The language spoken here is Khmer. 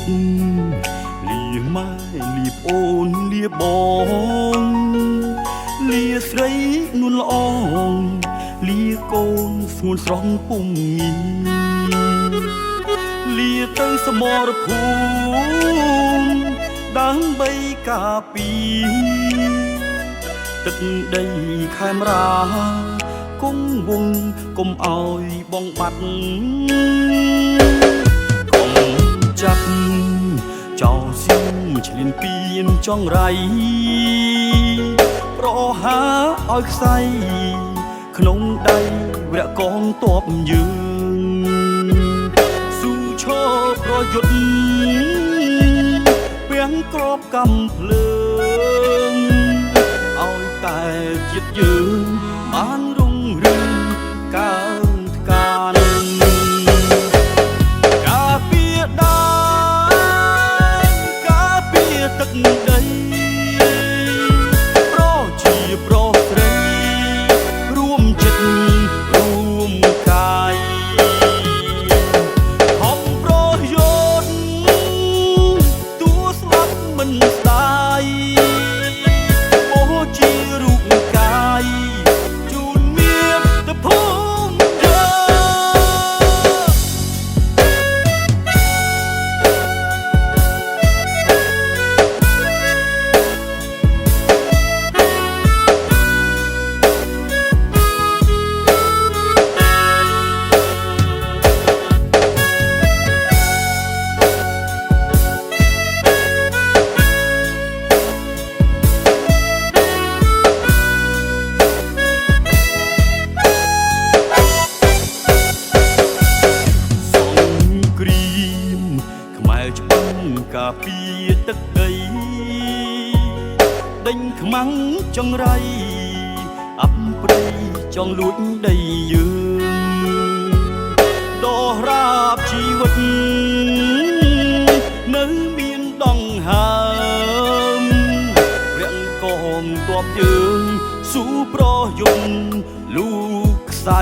ចិត្តលាម៉ែលាអូនលាបងលាស្រីនួនល្អងលាកូនស្ងួនស្រស់ពុំងីលាទៅសមរភូមិដើម្បីការពារទឹកដីខេមរាគង់វងកុំអោយបងបាត់កុំចាប់ចោលសៀមឆ្លៀនពៀនចងរៃប្រហាឲ្យខ្សែក្នុងដៃវរៈកងតបយើងស៊ូឈរប្រយុទ្ធពាំងក្របកំភ្លើងឲ្យតែជាតិយើងបានរុងរឿងកើនថ្កានការពារដែរការពារទឹកដីប្រជាប្រុសស្រីរួមចិត្តរួមកាយខំប្រយុទ្ធទួស្លាប់មិនស្ដាយអូជារូបកាយជូនមាតុភូមិយើងការពារទឹកដីដេញខ្មាំងចង្រៃអប់ព្រៃចង់លួចដីយើងដោះរាបជីវិតនៅមានដងហើមរាំងកងទ័ពយើងស៊ូប្រយុទ្ធលូកខ្សែ